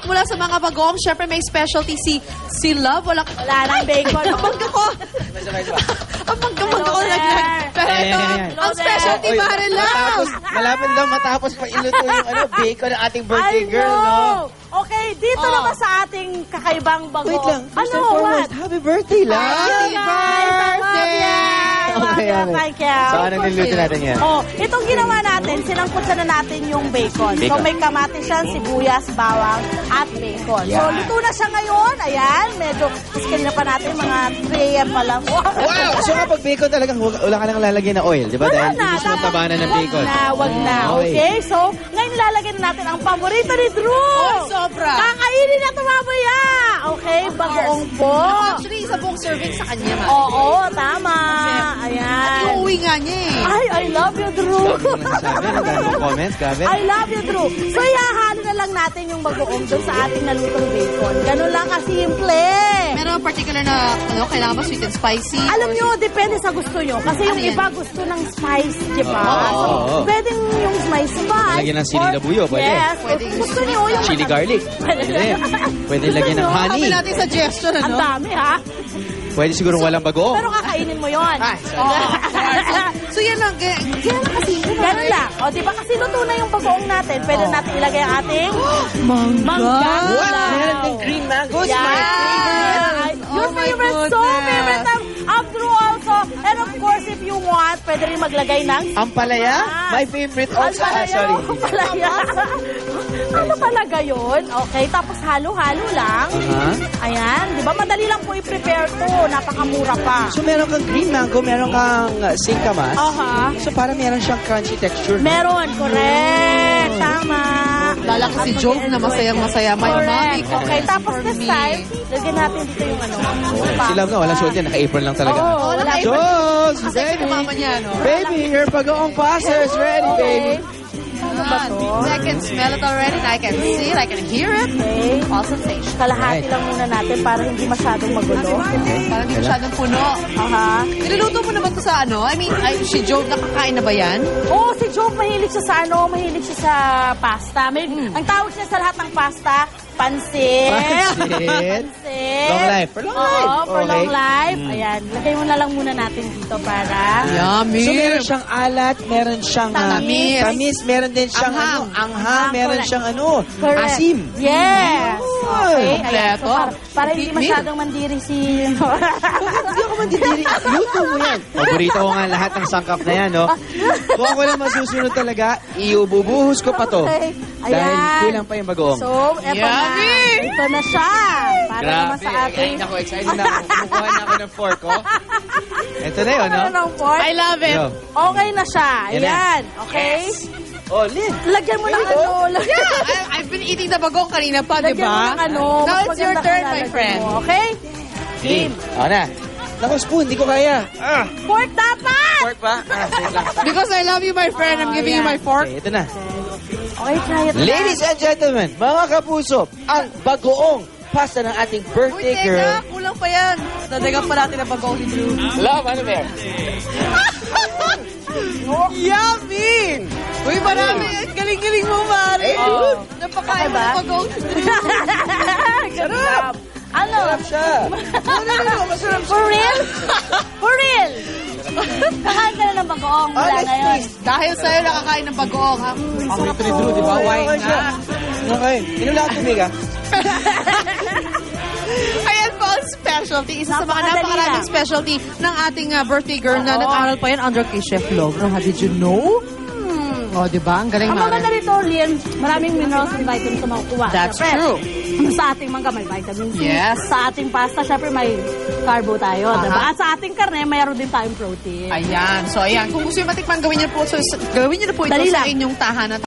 mula sa mga bagoong, syempre may specialty si Love. Wala nang bacon. Abangga ko. Abangga ko laglag. Pero ito, ang specialty para Love. Malapit daw matapos pa iluto yung bacon ng ating birthday girl, no? Okay, dito naman sa ating kakaibang bagoong. Wait lang. First and Ano, foremost, happy birthday, Love! Happy birthday! Thank you. So, ano niluto natin yan? Oh, itong ginawa natin, sinangkutsa na natin yung bacon. So, may kamatis yan, sibuyas, bawang, at bacon. So, Yeah. luto na siya ngayon. Ayan, medyo iskin na pa natin, mga 3 a.m. pa lang. Wow! So, kapag bacon talagang wala ka nang lalagyan ng oil, di ba? Dahil gusto mo tabanan ng bacon. Wag na. Okay, so, ngayon lalagyan natin ang paborito ni Drew. Oh, sobra. Kakainin na ito mamaya. Okay, bagoong po. Actually, isa pong serving sa kanya, ma. Oo, tama. Ayan. Iuwi nga niya eh. Ay, I love you, Drew. Sabi, ang dami mong comments, grabe. I love you, Drew. So, ihahalo na lang natin yung bagoong doon sa ating nalutong bacon. Ganun lang kasimple. Meron particular na, kailangan ba sweet and spicy? Alam nyo, depende sa gusto nyo. Kasi yung Ano yan? iba gusto ng spice, di ba? Oo. So, pwedeng yung spice ba? Lagyan ng sili na buyo, pwede. Yes. Pwede. Gusto nyo yung Chili garlic. Pwede. Pwede lagyan ng Kami honey. natin suggestion, Ang ano? dami, ha? Pwede siguro walang bagoong. Pero kakainin mo yon. Ay, sorry. So yan lang, kaya kasi Ganun lang. O, di ba kasi luto na yung bagoong natin, pwede natin ilagay ang ating mangga. What? Meron din green mangoes, Yeah. my favorite. Your Oh my favorite, so goodness. favorite of Drew also. And of course, if you want, pwede rin maglagay ng Ampalaya? My favorite also. Sorry. Ampalaya. Ano talaga yun? Okay, tapos halo-halo lang. Ayan, di ba? Madali lang po i-prepare to. Napakamura pa. So, meron kang green mango, meron kang singkamas. Aha. So, parang meron siyang crunchy texture. Meron, correct. Tama. Lalaki si Joe na masayang-masaya. My mommy. Correct. Okay, tapos for this me. time, lagyan natin dito yung ano. Sila nga, walang suot yan. Naka-apron lang talaga. Oo, wala ka- Jules, Kasi baby. si mama niya, no? Baby, your bagoong pasta is ready, baby. Ano ba to? I can smell it already. I can see it. I can hear it. Okay. All sensation. Kalahati lang muna natin para hindi masyadong magulo. Parang hindi masyadong puno. Aha. Niluluto mo na ba ito sa ano? I mean, si Joe nakakain na ba yan? Oo, si Joe mahilig siya sa ano, mahilig siya sa pasta. Ang tawag niya sa lahat ng pasta, pansit. Pansit. Pansit. Long life. For long life. Oo, for Okay. long life. Ayan, lagay mo na lang muna natin dito para... Yummy. So, meron siyang alat, meron siyang Tamis. tamis, meron din siyang Anghang. anghang, meron Correct. siyang Correct. asim. Yes. Okay, ayan. Kompleto. So, para hindi Meal. masyadong mandiri si... Hindi ako mandidiri. Luto mo yan. Paborito ko nga lahat ng sangkap na yan, no? Kung ako lang masusunod talaga, iububuhos ko pa to. Okay. Dahil Ayan. kulang pa yung bagoong. So, eto na. Yummy! Ito na siya. Para naman sa ating... Ay, naku, excited na ako. Kumukuha na ako ng fork, oh. Ito na yun, no? Ano ng fork? I love it. Yo. Okay na siya. Yan na. Ayan. Okay? Oh, Lynn. Lagyan mo ng ano. Yeah, I've been eating the bagong kanina pa, di Lagyan mo ba? ng ano. Now mas it's your maganda turn, kung my lalagyan friend. mo, okay? Game. Ako na. Naku, spoon, di ko kaya. Fork dapat! Fork pa? Wait lang. Because I love you, my friend, I'm giving you my fork. Okay, ito na. Okay, try it na. Ladies and gentlemen, mga kapuso, ang bagoong pasta ng ating Uy, birthday girl. teka, kulang pa yan. Dadagan pa natin ang bagong ni Drew. Love, ano ba? Yummy! Uy, marami. Galing-galing mo, Mari. Oh. Napakain mo Okay ba? ng bagong ni Drew. Sarap! Ano? Sarap siya. Masarap For real? For real? Kakain ka na ng bagoong mula Honest, ngayon. please. Dahil sa'yo nakakain ng bagoong. Ang ito ni Drew, di ba? Wine na. Okay. Inom lang tubig, ah. Ayan po ang specialty. Isa sa mga Napakadali napakaraming lang. specialty ng ating birthday girl na Oo. nag-aral pa yan under kay Chef Logro. Did you know? Oh, di ba? Ang galing Ang natin. maganda rito, Lian, maraming minerals and vitamins na makukuha. That's Siyempre, true. Sa ating mangga may vitamin C. Yes. Sa ating pasta, syempre may carbo tayo. Aha. Diba? At sa ating karne, mayroon din tayong protein. Ayan. So, ayan. Kung gusto nyo matikman, gawin nyo na po ito Dali sa lang. inyong tahanan.